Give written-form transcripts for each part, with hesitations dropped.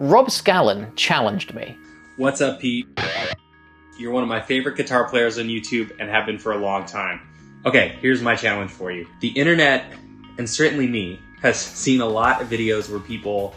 Rob Scallon challenged me. What's up, Pete? You're one of my favorite guitar players on YouTube and have been for a long time. Okay, here's my challenge for you. The internet, and certainly me, has seen a lot of videos where people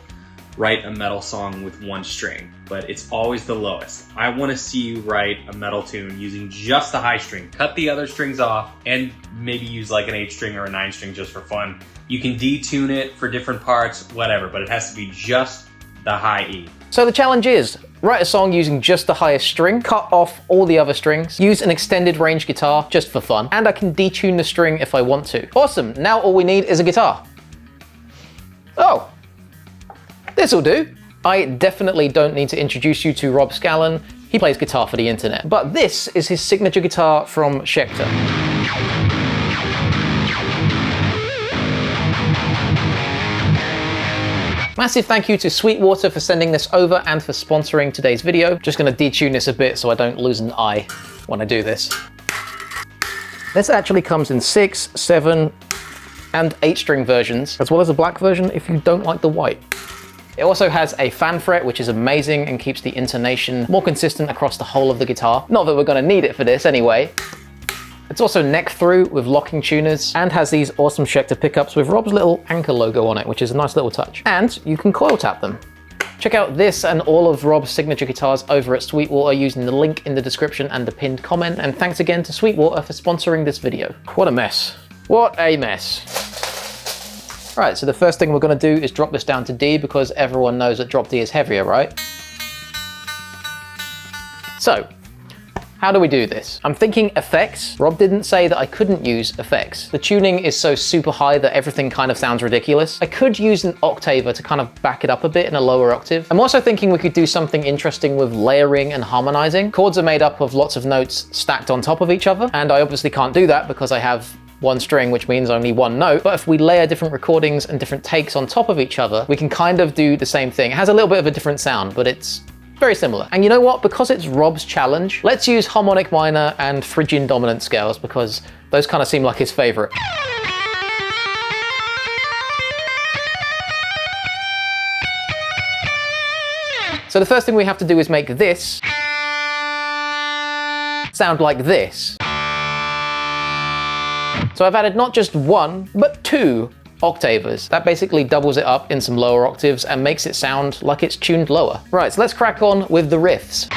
write a metal song with one string, but it's always the lowest. I want to see you write a metal tune using just the high string. Cut the other strings off and maybe use like an 8 string or a 9 string just for fun. You can detune it for different parts, whatever, but it has to be just the high E. So the challenge is, write a song using just the highest string, cut off all the other strings, use an extended range guitar just for fun, and I can detune the string if I want to. Awesome, now all we need is a guitar. Oh, this'll do. I definitely don't need to introduce you to Rob Scallon. He plays guitar for the internet. But this is his signature guitar from Schecter. Massive thank you to Sweetwater for sending this over and for sponsoring today's video. Just gonna detune this a bit so I don't lose an eye when I do this. This actually comes in 6, 7, and 8 string versions, as well as a black version if you don't like the white. It also has a fan fret, which is amazing and keeps the intonation more consistent across the whole of the guitar. Not that we're gonna need it for this anyway. It's also neck through with locking tuners and has these awesome Schecter pickups with Rob's little anchor logo on it, which is a nice little touch. And you can coil tap them. Check out this and all of Rob's signature guitars over at Sweetwater using the link in the description and the pinned comment. And thanks again to Sweetwater for sponsoring this video. What a mess. What a mess. Right, so the first thing we're gonna do is drop this down to D because everyone knows that drop D is heavier, right? So, how do we do this? I'm thinking effects. Rob didn't say that I couldn't use effects. The tuning is so super high that everything kind of sounds ridiculous. I could use an octaver to kind of back it up a bit in a lower octave. I'm also thinking we could do something interesting with layering and harmonizing. Chords are made up of lots of notes stacked on top of each other, and I obviously can't do that because I have one string, which means only one note. But if we layer different recordings and different takes on top of each other, we can kind of do the same thing. It has a little bit of a different sound, but it's very similar. And you know what? Because it's Rob's challenge, let's use harmonic minor and Phrygian Dominant scales because those kind of seem like his favorite. So the first thing we have to do is make this sound like this. So I've added not just 1, but 2 octavers. That basically doubles it up in some lower octaves and makes it sound like it's tuned lower. Right, so let's crack on with the riffs.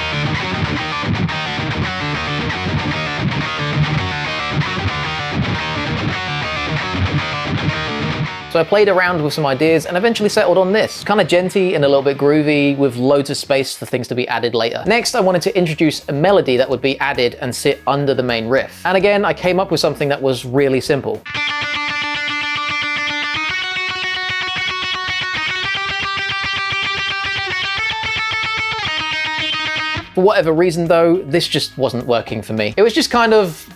So I played around with some ideas and eventually settled on this. Kind of genty and a little bit groovy with loads of space for things to be added later. Next, I wanted to introduce a melody that would be added and sit under the main riff. And again, I came up with something that was really simple. For whatever reason though, this just wasn't working for me. It was just kind of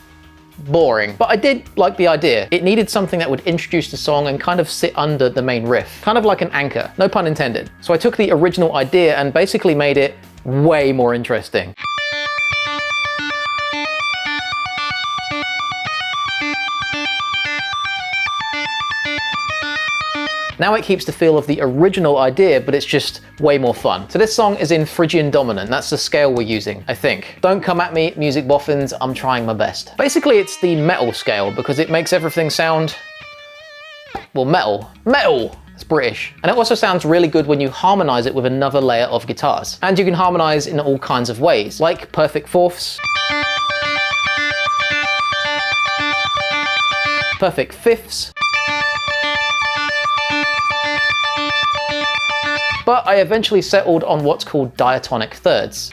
boring, but I did like the idea. It needed something that would introduce the song and kind of sit under the main riff, kind of like an anchor, no pun intended. So I took the original idea and basically made it way more interesting. Now it keeps the feel of the original idea, but it's just way more fun. So this song is in Phrygian Dominant. That's the scale we're using, I think. Don't come at me, music boffins, I'm trying my best. Basically, it's the metal scale because it makes everything sound, well, metal. Metal! It's British. And it also sounds really good when you harmonize it with another layer of guitars. And you can harmonize in all kinds of ways, like perfect fourths, perfect fifths, but I eventually settled on what's called diatonic thirds.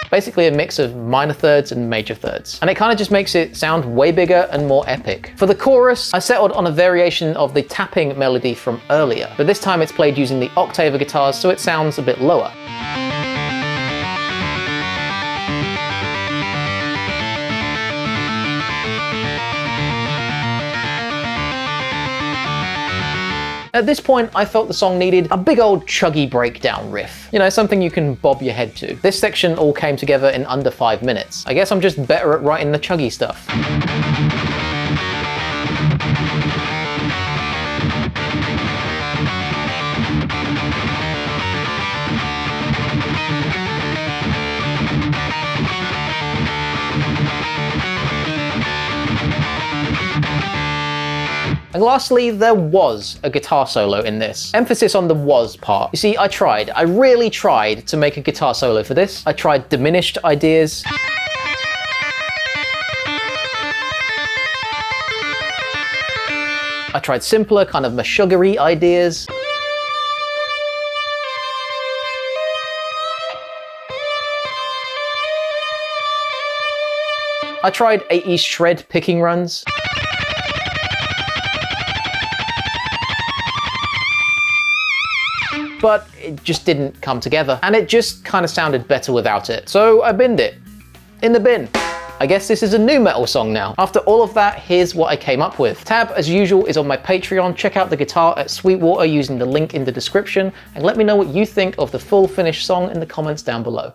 Basically a mix of minor thirds and major thirds. And it kind of just makes it sound way bigger and more epic. For the chorus, I settled on a variation of the tapping melody from earlier, but this time it's played using the octaver guitars, so it sounds a bit lower. At this point, I felt the song needed a big old Chuggy Breakdown riff. You know, something you can bob your head to. This section all came together in under 5 minutes. I guess I'm just better at writing the chuggy stuff. And lastly, there was a guitar solo in this. Emphasis on the was part. You see, I really tried to make a guitar solo for this. I tried diminished ideas. I tried simpler, kind of mashuggery ideas. I tried 80s shred picking runs. But it just didn't come together, and it just kind of sounded better without it. So I binned it. In the bin. I guess this is a new metal song now. After all of that, here's what I came up with. Tab, as usual, is on my Patreon. Check out the guitar at Sweetwater using the link in the description, and let me know what you think of the full finished song in the comments down below.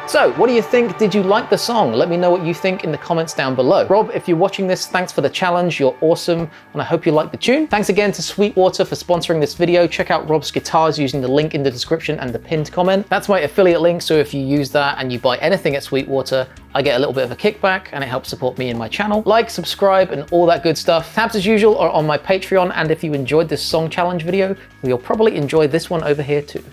So, what do you think? Did you like the song? Let me know what you think in the comments down below. Rob, if you're watching this, thanks for the challenge. You're awesome, and I hope you like the tune. Thanks again to Sweetwater for sponsoring this video. Check out Rob's guitars using the link in the description and the pinned comment. That's my affiliate link, so if you use that and you buy anything at Sweetwater, I get a little bit of a kickback, and it helps support me and my channel. Like, subscribe, and all that good stuff. Tabs, as usual, are on my Patreon, and if you enjoyed this song challenge video, you'll probably enjoy this one over here too.